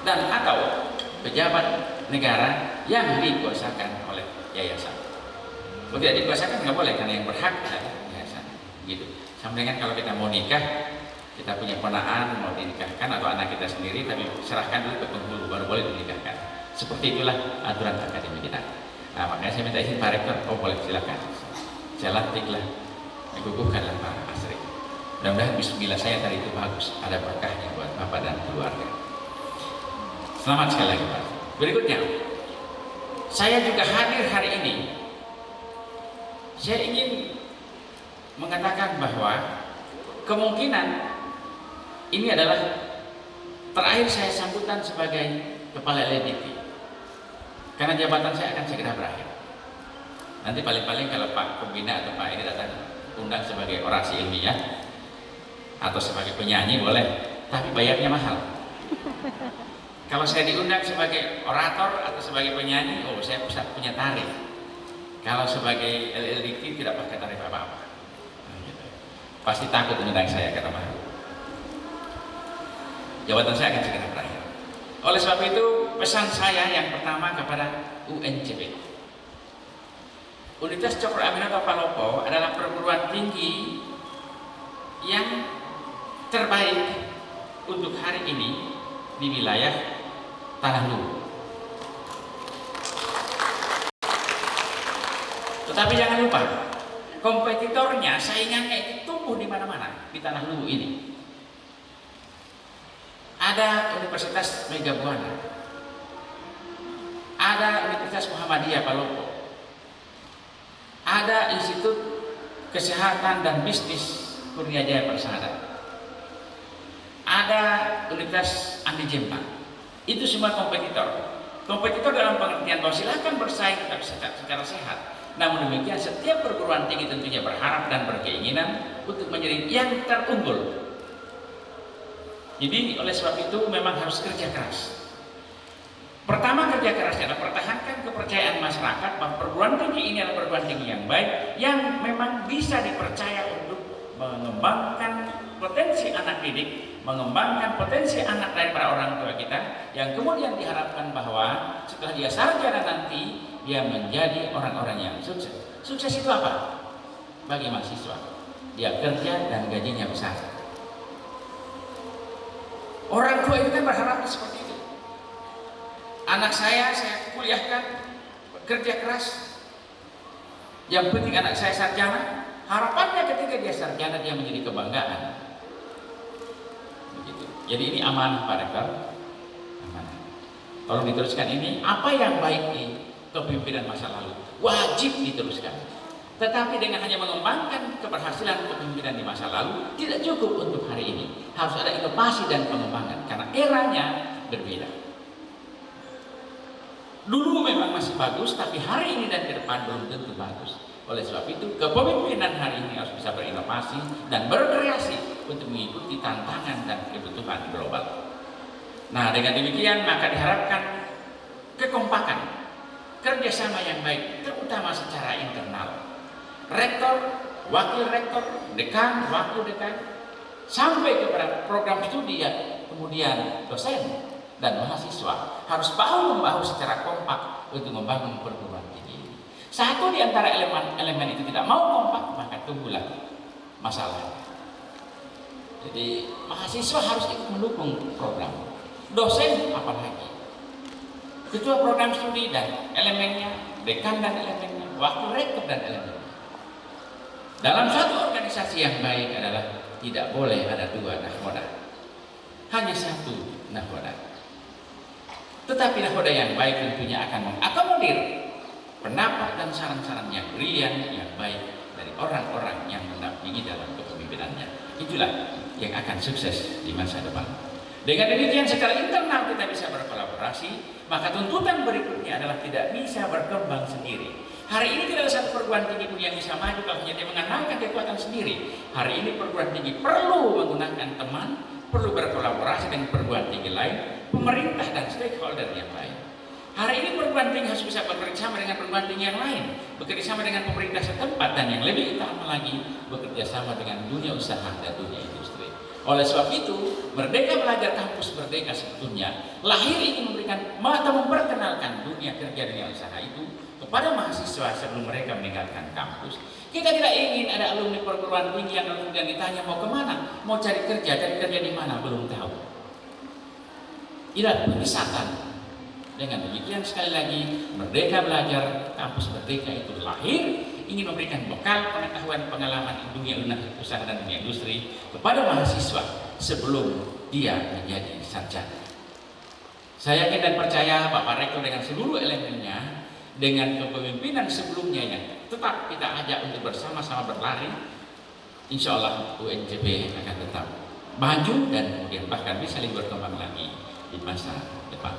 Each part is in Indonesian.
dan atau pejabat negara yang dikuasakan oleh yayasan. Kalau tidak dikuasakan nggak boleh, karena yang berhak adalah yayasan. Gitu. Sama dengan kalau kita mau nikah, kita punya ponaan mau dinikahkan atau anak kita sendiri, tapi serahkan dulu ke penghulu baru boleh dinikahkan. Seperti itulah aturan akademi kita. Nah, makanya saya minta izin Pak Rektor, oh boleh silakan. Saya lantiklah, dikukuhkanlah Pak Asri. Mudah-mudahan bismillah saya tadi itu bagus, ada berkahnya buat Bapak dan keluarga. Selamat sekali lagi Pak. Berikutnya, saya juga hadir hari ini. Saya ingin mengatakan bahwa kemungkinan ini adalah terakhir saya sambutan sebagai Kepala LDIP. Karena jabatan saya akan segera berakhir. Nanti paling-paling kalau Pak Pembina atau Pak ini datang undang sebagai orasi ilmiah atau sebagai penyanyi boleh, tapi bayarnya mahal. Kalau saya diundang sebagai orator atau sebagai penyanyi, oh saya punya tarif. Kalau sebagai LLDP tidak pakai tarif apa-apa. Pasti takut mengundang saya karena mahal. Jabatan saya akan segera berakhir. Oleh sebab itu, pesan saya yang pertama kepada UNCP. Universitas Cokro Aminoto Palopo adalah perguruan tinggi yang terbaik untuk hari ini di wilayah Tanah Luhur. Tetapi jangan lupa, kompetitornya, saingannya itu tumbuh di mana-mana di Tanah Luhur ini. Ada Universitas Mega Buana, ada Universitas Muhammadiyah Palopo, ada Institut Kesehatan dan Bisnis Kurnia Jaya Persada, ada Universitas Andi Jempa. Itu semua kompetitor. Kompetitor dalam pengertian bahwa silakan bersaing tapi secara sehat. Namun demikian, setiap perguruan tinggi tentunya berharap dan berkeinginan untuk menjadi yang terunggul. Jadi oleh sebab itu memang harus kerja keras. Pertama, kerja kerasnya adalah pertahankan kepercayaan masyarakat bahwa perguruan tinggi ini adalah perguruan tinggi yang baik, yang memang bisa dipercaya untuk mengembangkan potensi anak didik, mengembangkan potensi anak dari para orang tua kita, yang kemudian diharapkan bahwa setelah dia sarjana nanti dia menjadi orang-orang yang sukses. Sukses itu apa? Bagi mahasiswa, dia kerja dan gajinya besar. Orang tua itu kan berharap seperti itu. Anak saya kuliahkan, kerja keras. Yang penting anak saya sarjana. Harapannya ketika dia sarjana dia menjadi kebanggaan. Begitu. Jadi ini amanah Pak Rektor. Amanah. Tolong diteruskan ini. Apa yang baik di kepemimpinan masa lalu wajib diteruskan. Tetapi dengan hanya mengembangkan keberhasilan kepemimpinan di masa lalu tidak cukup untuk hari ini. Harus ada inovasi dan pengembangan karena eranya berbeda. Dulu memang masih bagus, tapi hari ini dan ke depan belum tentu bagus. Oleh sebab itu, kepemimpinan hari ini harus bisa berinovasi dan berkreasi untuk mengikuti tantangan dan kebutuhan global. Nah, dengan demikian maka diharapkan kekompakan, kerjasama yang baik, terutama secara internal. Rektor, wakil rektor, dekan, wakil dekan, sampai kepada program studi ya, kemudian dosen dan mahasiswa harus bahu-membahu secara kompak untuk membangun perguruan tinggi ini. Satu di antara elemen itu tidak mau kompak, maka tumbuhlah masalah. Jadi mahasiswa harus ikut mendukung program, dosen apalagi, ketua program studi dan elemennya, dekan dan elemennya, wakil rektor dan elemennya. Dalam satu organisasi yang baik adalah tidak boleh ada dua nahkoda, hanya satu nahkoda. Tetapi nahkoda yang baik tentunya akan mengakomodir pendapat dan saran-saran yang brilian, yang baik dari orang-orang yang mendampingi dalam kepemimpinannya. Itulah yang akan sukses di masa depan. Dengan demikian secara internal kita bisa berkolaborasi, maka tuntutan berikutnya adalah tidak bisa berkembang sendiri. Hari ini tidak ada satu perguruan tinggi pun yang bisa maju kalau hanya dia mengandalkan kekuatan sendiri. Hari ini perguruan tinggi perlu menggunakan teman, perlu berkolaborasi dengan perguruan tinggi lain, pemerintah dan stakeholder yang lain. Hari ini perguruan tinggi harus bisa bekerjasama dengan perguruan tinggi yang lain, bekerjasama dengan pemerintah setempat, dan yang lebih utama lagi bekerjasama dengan dunia usaha dan dunia industri. Oleh sebab itu, Merdeka Belajar Kampus Merdeka sebetulnya lahir ingin memberikan atau memperkenalkan dunia kerja dunia usaha itu kepada mahasiswa sebelum mereka meninggalkan kampus. Kita tidak ingin ada alumni perguruan tinggi yang kemudian ditanya mau kemana, mau cari kerja di mana, belum tahu. Tidak penyesatan. Dengan demikian sekali lagi, Merdeka Belajar Kampus Merdeka itu lahir ingin memberikan bekal pengetahuan pengalaman dunia usaha dan dunia industri kepada mahasiswa sebelum dia menjadi sarjana. Saya yakin dan percaya Bapak Rektor dengan seluruh elemennya, dengan kepemimpinan sebelumnya yang tetap kita ajak untuk bersama-sama berlari, insya Allah UNCP akan tetap maju dan kemudian bahkan bisa lebih berkembang lagi di masa depan.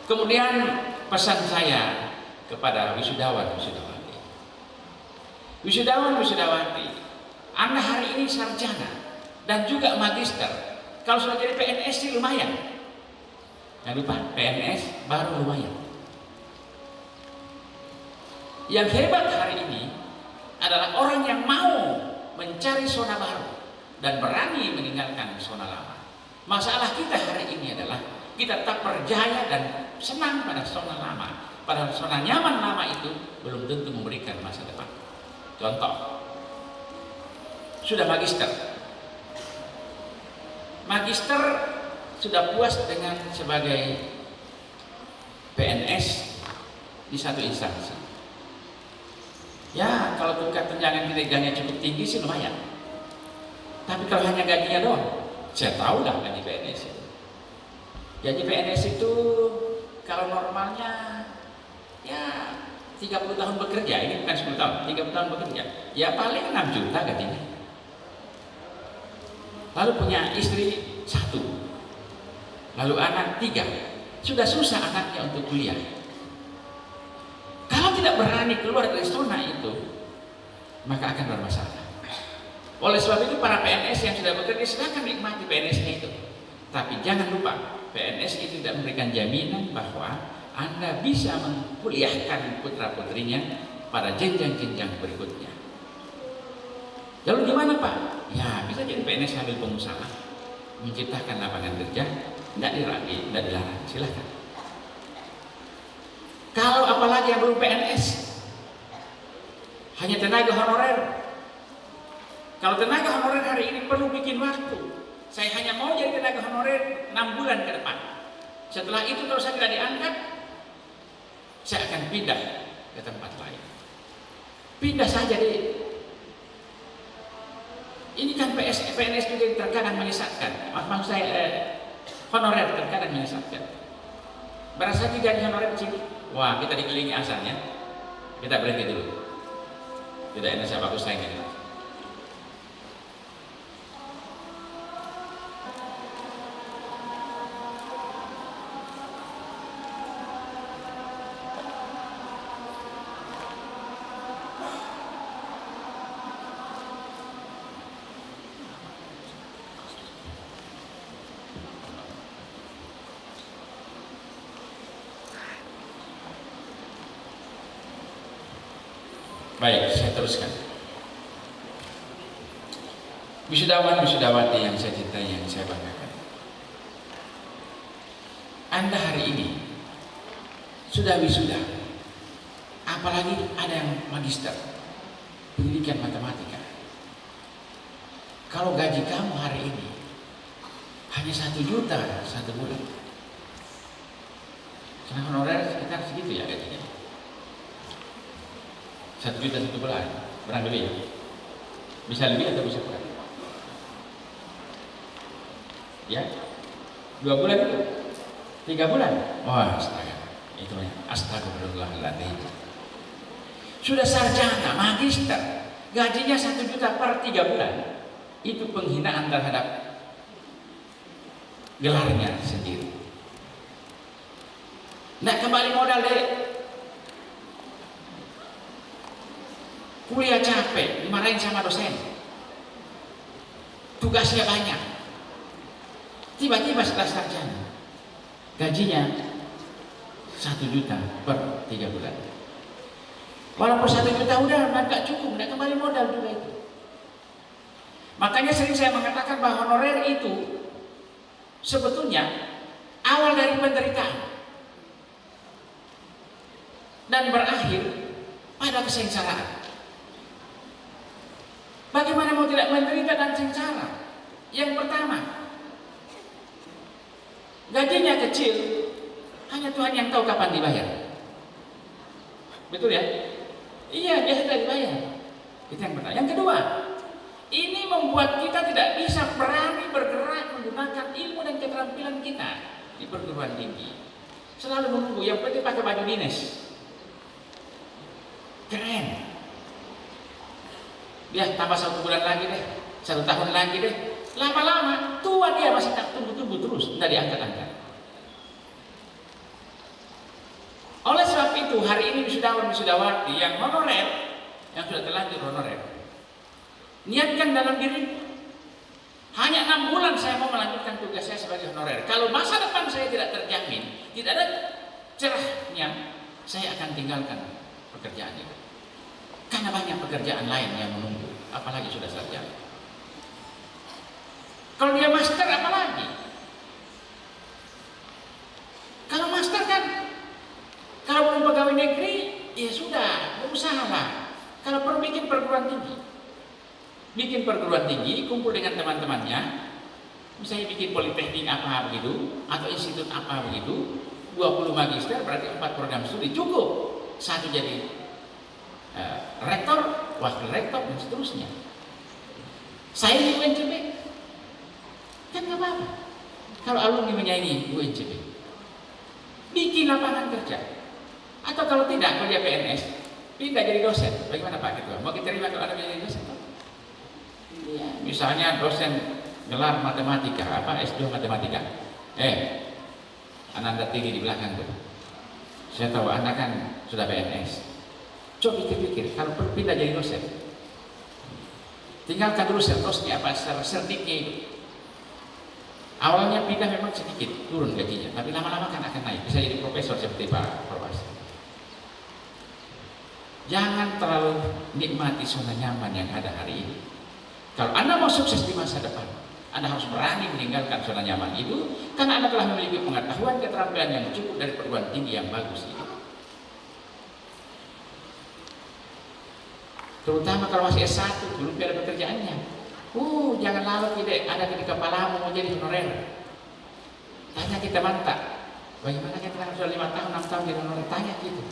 Kemudian pesan saya kepada wisudawan-wisudawati. Wisudawan-wisudawati, Anda hari ini sarjana dan juga magister. Kalau sudah jadi PNS sih lumayan. Jangan lupa, PNS baru lumayan. Yang hebat hari ini adalah orang yang mau mencari zona baru dan berani meninggalkan zona lama. Masalah kita hari ini adalah kita tetap percaya dan senang pada zona lama, padahal zona nyaman lama itu belum tentu memberikan masa depan. Contoh, sudah magister sudah puas dengan sebagai PNS di satu instansi. Ya, kalau tingkat tunjangan kinerjanya cukup tinggi sih lumayan. Tapi kalau hanya gajinya doang, saya tahu lah gaji PNS itu. Gaji PNS itu kalau normalnya ya 30 tahun bekerja, ini bukan 10 tahun, 30 tahun bekerja, ya paling 6 juta gajinya. Lalu punya istri 1, lalu anak 3, sudah susah anaknya untuk kuliah. Kalau tidak berani keluar dari zona itu, maka akan bermasalah. Oleh sebab itu para PNS yang sudah bekerja silakan nikmati PNS-nya itu. Tapi jangan lupa, PNS itu tidak memberikan jaminan bahwa Anda bisa mengkuliahkan putra-putrinya pada jenjang-jenjang berikutnya. Lalu gimana Pak? Ya bisa jadi PNS sambil pengusaha, menciptakan lapangan kerja, tidak dilarang, silahkan. Kalau apalagi yang belum PNS, hanya tenaga honorer. Kalau tenaga honorer hari ini perlu bikin waktu. Saya hanya mau jadi tenaga honorer 6 bulan ke depan. Setelah itu kalau saya tidak diangkat, saya akan pindah ke tempat lain. Pindah saja deh. Ini kan PNS juga terkadang menyesatkan. Maksud saya honorer terkadang menyesatkan. Berasa gaji honorer kecil. Wah, kita dikelilingi asal ya. Kita berhenti dulu. Tidak enak saya bagus saya ini. Baik, saya teruskan. Wisudawan-wisudawati yang saya cintai, yang saya banggakan. Anda hari ini sudah wisuda, apalagi ada yang magister, pendidikan matematika. Kalau gaji kamu hari ini hanya 1 juta 1 bulan, karena honorer sekitar segitu ya gajinya. 1 juta 1 bulan, kurang lebih ya. Bisa lebih atau bisa kurang? Ya, 2 bulan itu, 3 bulan. Wah, astaga, itu ya, astagfirullahaladzim. Sudah sarjana, magister, gajinya 1 juta per 3 bulan. Itu penghinaan terhadap gelarnya sendiri. Nggak kembali modal deh. Kuliah capek, dimarahin sama dosen. Tugasnya banyak. Tiba-tiba setelah sarjana, gajinya 1 juta per 3 bulan. Walaupun 1 juta udah nggak cukup, nggak kembali modal juga itu. Makanya sering saya mengatakan bahwa honorer itu sebetulnya awal dari penderitaan dan berakhir pada kesengsaraan. Bagaimana mau tidak menderita dan sengsara? Yang pertama, gajinya kecil, hanya Tuhan yang tahu kapan dibayar. Betul ya? Iya, dia sudah dibayar. Itu yang pertama. Yang kedua, ini membuat kita tidak bisa berani bergerak menggunakan ilmu dan keterampilan kita di perguruan tinggi. Selalu menunggu, yang penting pakai baju dinas. Keren. Dia tambah 1 bulan lagi deh, 1 tahun lagi deh. Lama-lama tua dia masih tak tumbuh-tumbuh terus, tidak diangkat-angkat. Oleh sebab itu hari ini wisudawan-wisudawati yang honorer, yang sudah terlanjur honorer, niatkan dalam diri, hanya 6 bulan saya mau melanjutkan tugas saya sebagai honorer. Kalau masa depan saya tidak terjamin, tidak ada cerahnya, saya akan tinggalkan pekerjaan itu. Karena banyak pekerjaan lain yang menunggu, apalagi sudah sarjana. Kalau dia master apalagi? Kalau master kan, kalau belum pegawai negeri, ya sudah, berusahalah. Kalau perlu bikin perguruan tinggi, kumpul dengan teman-temannya, misalnya bikin politeknik apa begitu, atau institut apa begitu, 20 magister berarti 4 program studi cukup. 1 jadi rektor, wakil rektor dan seterusnya. Saya di UNCP kan nggak apa-apa. Kalau alumni menyaingi UNCP, bikin lapangan kerja. Atau kalau tidak, kalau dia PNS, pindah jadi dosen. Bagaimana Pak Ketua? Mau diterima kalau ada jadi dosen? Ya, misalnya dosen gelar matematika, apa S2 matematika. Anda tinggi di belakang tuh. Saya tahu Anda kan sudah PNS. Coba pikir-pikir, kalau pindah jadi dosen, tinggalkan dulu sertosnya apa serdiknya itu. Awalnya pindah memang sedikit turun gajinya, tapi lama-lama kan akan naik, bisa jadi profesor seperti Pak Prof. Jangan terlalu nikmati zona nyaman yang ada hari ini. Kalau Anda mau sukses di masa depan, Anda harus berani meninggalkan zona nyaman itu, karena Anda telah memiliki pengetahuan keterampilan yang cukup dari perguruan tinggi yang bagus itu. Terutama kalau masih S1, belum ada pekerjaannya. Jangan lalu tidak ada di kepalamu mau jadi honorer. Tanya kita mantap, bagaimana kita sudah 5 tahun, 6 tahun jadi honorer, tanya gitu.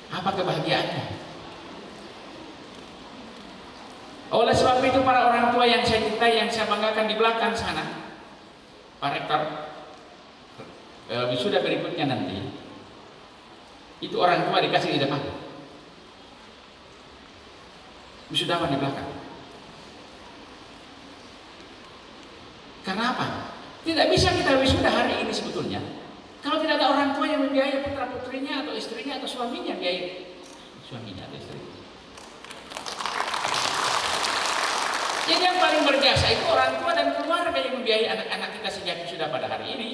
Apa kebahagiaannya? Oleh sebab itu para orang tua yang saya cintai, yang saya banggakan di belakang sana, Pak Rektor, wisuda berikutnya nanti, itu orang tua dikasih di depan, wisudawan di belakang. Karena apa? Tidak bisa kita wisuda hari ini sebetulnya kalau tidak ada orang tua yang membiayai putra putrinya atau istrinya atau suaminya biayai suaminya atau istrinya. Jadi yang paling berjasa itu orang tua dan keluarga yang membiayai anak-anak kita sejak wisuda pada hari ini.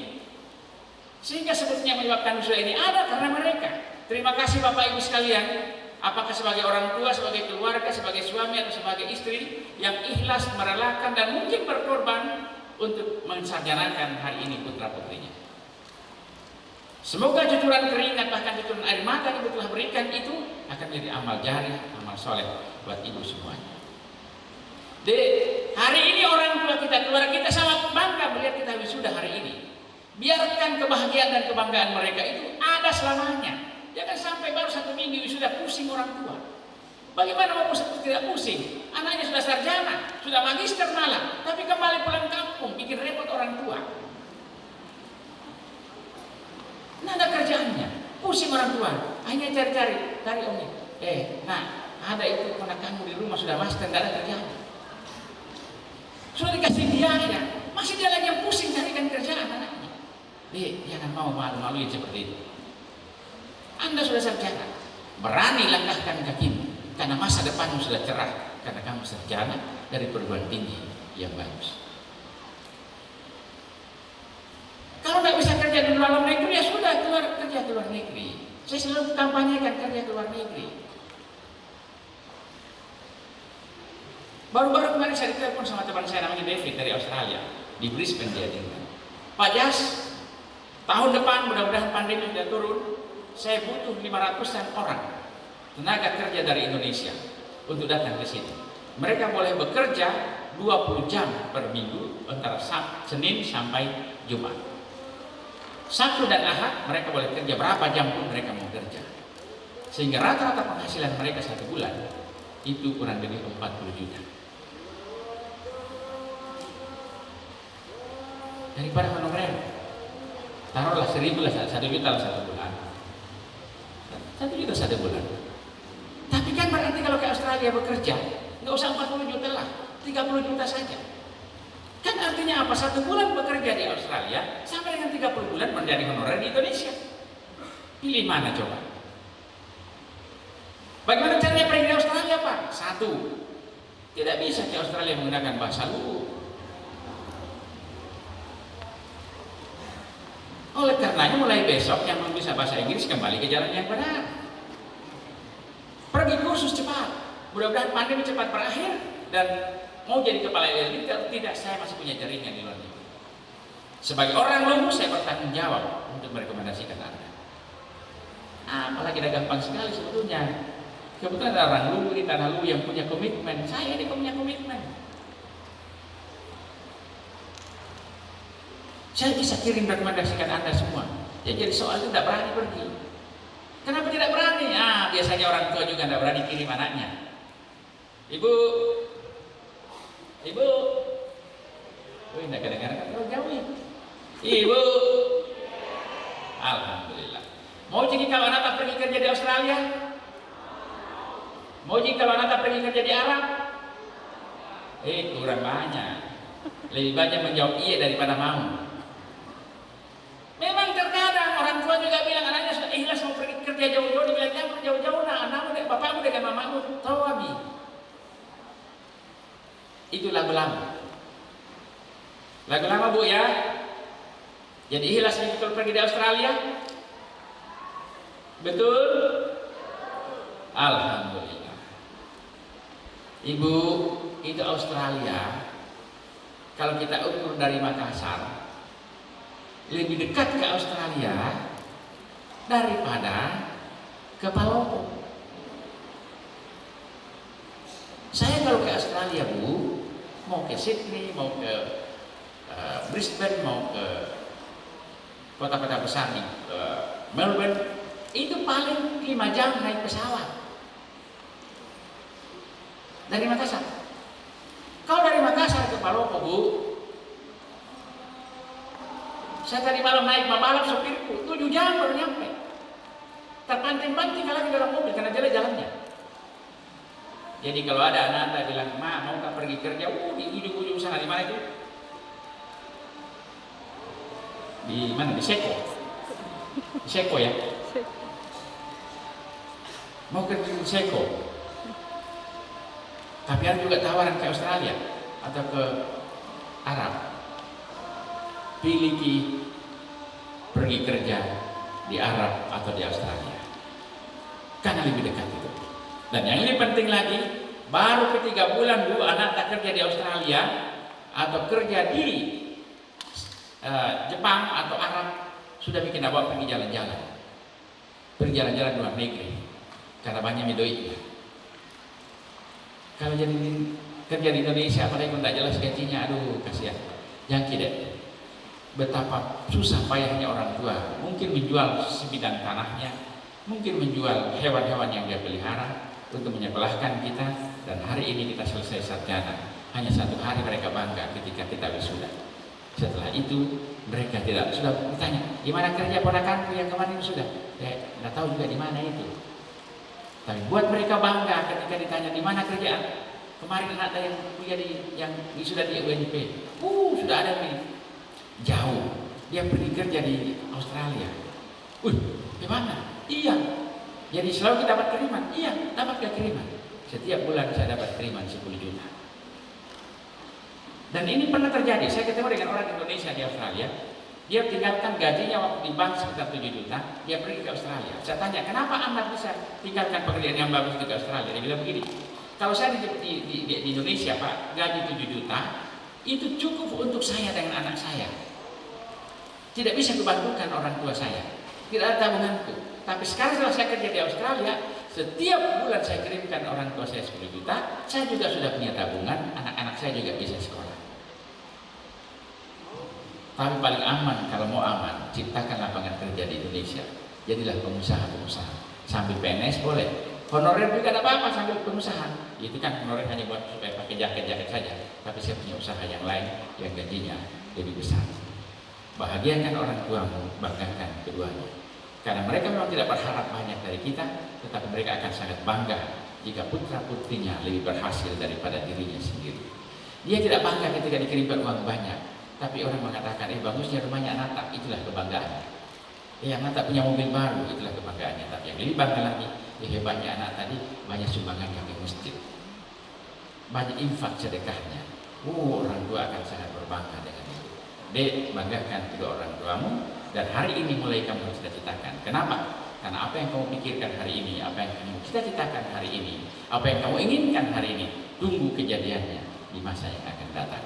Sehingga sebetulnya menyebabkan wisuda ini ada karena mereka. Terima kasih Bapak Ibu sekalian. Apakah sebagai orang tua, sebagai keluarga, sebagai suami atau sebagai istri yang ikhlas merelakan dan mungkin berkorban untuk mensarjanakan hari ini putra putrinya. Semoga cucuran keringat bahkan cucuran air mata yang ibu telah berikan itu akan menjadi amal jariah, amal soleh buat ibu semuanya. Hari ini orang tua kita, keluarga kita sangat bangga melihat kita wisuda hari ini. Biarkan kebahagiaan dan kebanggaan mereka itu ada selamanya. Jangan sampai baru 1 minggu wisuda pusing orang tua. Bagaimana mau tidak pusing? Anaknya sudah sarjana, sudah magister malah, tapi kembali pulang kampung, bikin repot orang tua. Nah, ada kerjaannya, pusing orang tua. Hanya cari omnya. Ada itu anak kamu di rumah sudah master, tidak ada kerjaan. Sudah dikasih biaya, masih dia lagi yang pusing carikan kerjaan anaknya. Jangan mau malu-maluin seperti itu. Anda sudah sarjana, berani langkahkan kakimu, karena masa depanmu sudah cerah, karena kamu sarjana dari perguruan tinggi yang bagus. Kalau tidak bisa kerja di luar negeri, ya sudah kerja di luar negeri. Saya selalu kampanyekan kerja di luar negeri. Baru-baru kemarin saya ditelepon sama teman saya namanya David dari Australia, di Brisbane dia tinggal. Pak Jas, tahun depan mudah-mudahan pandemi sudah turun, saya butuh 500-an orang tenaga kerja dari Indonesia untuk datang ke sini. Mereka boleh bekerja 20 jam per minggu antara Senin sampai Jumat. Sabtu dan Ahad mereka boleh kerja berapa jam pun mereka mau kerja. Sehingga rata-rata penghasilan mereka satu bulan itu kurang lebih 40 juta. Daripada honorer, taruhlah 1.000 lah, 1 juta lah satu bulan. 1 juta satu bulan. Tapi kan berarti kalau ke Australia bekerja, nggak usah 40 juta lah, 30 juta saja. Kan artinya apa? 1 bulan bekerja di Australia sama dengan 30 bulan menjadi honorer di Indonesia. Pilih mana coba? Bagaimana caranya pergi ke Australia, Pak? 1, tidak bisa ke Australia menggunakan bahasa luwu. Oleh karenanya mulai besok yang belum bisa bahasa Inggris kembali ke jalan yang benar. Pergi kursus cepat. Mudah-mudahan pandemi cepat berakhir dan mau jadi kepala LLB. Kalau tidak, saya masih punya jaringan di luar negeri. Sebagai orang luwu saya bertanggung jawab untuk merekomendasikan Anda. Apalagi udah gampang sekali sebetulnya. Kebetulan ada orang luwu di tanah luwu yang punya komitmen. Saya ini punya komitmen. Saya bisa kirim rekomendasikan Anda semua. Ya, jadi soal itu tidak berani pergi. Kenapa tidak berani? Biasanya orang tua juga tidak berani kirim anaknya. Ibu, tidak kedengaran kan terlalu jauh ya. Ibu, alhamdulillah. Mau jadi kalau anak pergi kerja di Australia? Mau jadi kalau anak pergi kerja di Arab? Kurang banyak. Lebih banyak menjawab iya daripada mau. Memang terkadang orang tua juga bilang anaknya sudah ikhlas mau pergi kerja jauh-jauh, dibilang jangan jauh-jauh nah, anakmu, bapakmu dengan mamamu tahu abi. Itu lagu lama. Lagu lama Bu ya. Jadi ikhlas betul pergi di Australia? Betul? Alhamdulillah. Ibu, itu Australia. Kalau kita ukur dari Makassar, lebih dekat ke Australia daripada ke Palopo. Saya kalau ke Australia Bu, mau ke Sydney, mau ke Brisbane, mau ke kota-kota besar di Melbourne, itu paling 5 jam naik pesawat dari Makassar. Kalau dari Makassar ke Palopo Bu, saya tadi malam naik balap sopirku 7 jam baru nyampe. Terpanting-panting lagi dalam mobil karena jalannya. Jadi kalau ada anak Anda bilang, "Ma, mau nggak pergi kerja?" Di ujung-ujung sana, di mana itu? Di mana? Di Seko. Di Seko ya. Mau kerja di Seko. Tapi ada juga tawaran ke Australia atau ke Arab. Pilih pergi kerja di Arab atau di Australia karena lebih dekat itu. Dan yang lebih penting lagi, baru ke 3 bulan Bu anak tak kerja di Australia atau kerja di Jepang atau Arab, sudah bikin abang pergi jalan-jalan, pergi jalan-jalan luar negeri karena banyak duitnya. Kalau jadi kerja di Indonesia apalagi tidak jelas gajinya, aduh kasihan. Yang tidak, betapa susah payahnya orang tua, mungkin menjual sebidang tanahnya, mungkin menjual hewan-hewan yang dia pelihara untuk menyekolahkan kita, dan hari ini kita selesai sarjana. Hanya 1 hari mereka bangga ketika kita wisuda. Setelah itu mereka tidak, sudah ditanya, di mana kerja ponakanku yang kemarin sudah? Nggak tahu juga di mana itu. Tapi buat mereka bangga ketika ditanya di mana kerjaan. Kemarin ada yang kuliah yang wisuda di UNP. Sudah ada nih. Jauh, dia pergi kerja di Australia. Di mana? Iya. Jadi selalu kita dapat kiriman. Iya, dapat kiriman. Setiap bulan saya dapat kiriman 10 juta. Dan ini pernah terjadi. Saya ketemu dengan orang Indonesia di Australia. Dia tinggalkan gajinya waktu di bank sekitar 7 juta. Dia pergi ke Australia. Saya tanya, kenapa Anda bisa tinggalkan pekerjaan yang bagus itu ke Australia? Dia bilang begini, Kalau saya di Indonesia Pak, gaji 7 juta, itu cukup untuk saya dengan anak saya. Tidak bisa kebantukan orang tua saya, tidak ada tabunganku. Tapi sekarang setelah saya kerja di Australia, setiap bulan saya kirimkan orang tua saya 10 juta, saya juga sudah punya tabungan, anak-anak saya juga bisa sekolah. Tapi paling aman, kalau mau aman, ciptakan lapangan kerja di Indonesia. Jadilah pengusaha-pengusaha. Sambil PNS boleh, honorer juga tidak apa-apa sambil pengusaha. Itu kan honorer hanya buat supaya pakai jaket-jaket saja. Tapi saya punya usaha yang lain yang gajinya lebih besar. Bahagiakan orang tuamu, banggakan keduanya. Karena mereka memang tidak berharap banyak dari kita, tetapi mereka akan sangat bangga jika putra-putrinya lebih berhasil daripada dirinya sendiri. Dia tidak bangga ketika dikirimkan uang banyak, tapi orang mengatakan, bagusnya rumahnya Nata, itulah kebanggaannya. Nata punya mobil baru, itulah kebanggaannya. Tapi yang lebih bangga lagi, hebatnya anak tadi banyak sumbangannya ke masjid, banyak infak sedekahnya. Orang tua akan sangat berbangga dengan itu. Dek, banggakan kedua orang tuamu, dan hari ini mulai kamu harus cita-citakan. Kenapa? Karena apa yang kamu pikirkan hari ini, apa yang kamu cita-citakan hari ini, apa yang kamu inginkan hari ini, tunggu kejadiannya di masa yang akan datang.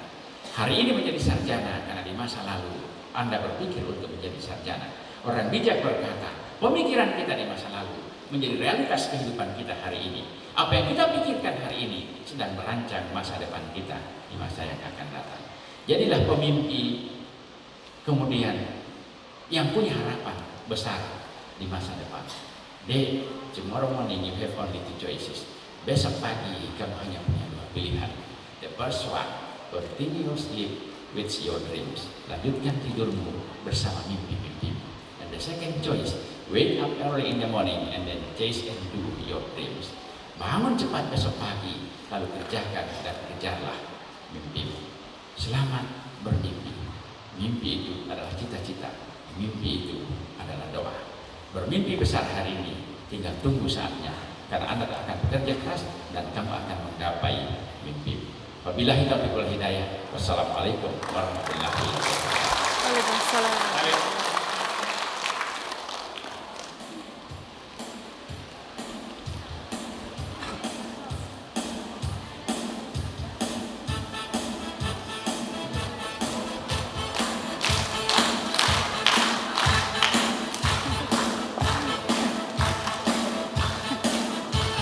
Hari ini menjadi sarjana karena di masa lalu Anda berpikir untuk menjadi sarjana. Orang bijak berkata, pemikiran kita di masa lalu menjadi realitas kehidupan kita hari ini. Apa yang kita pikirkan hari ini sedang merancang masa depan kita di masa yang akan datang. Jadilah pemimpi, kemudian yang punya harapan besar di masa depan. Tomorrow morning you have only two choices. Besok pagi kamu hanya punya dua pilihan. The first one, continue sleep with your dreams. Lanjutkan tidurmu bersama mimpi-mimpimu. And the second choice, wake up early in the morning and then chase and do your dreams. Bangun cepat besok pagi, lalu kerjakan dan kejarlah mimpimu. Selamat bermimpi. Mimpi itu adalah cita-cita. Mimpi itu adalah doa. Bermimpi besar hari ini, tinggal tunggu saatnya. Karena Anda akan bekerja keras dan kamu akan menggapai mimpi. Wabillahi taufiq wal hidayah. Wassalamualaikum warahmatullahi wabarakatuh. Waalaikumsalam.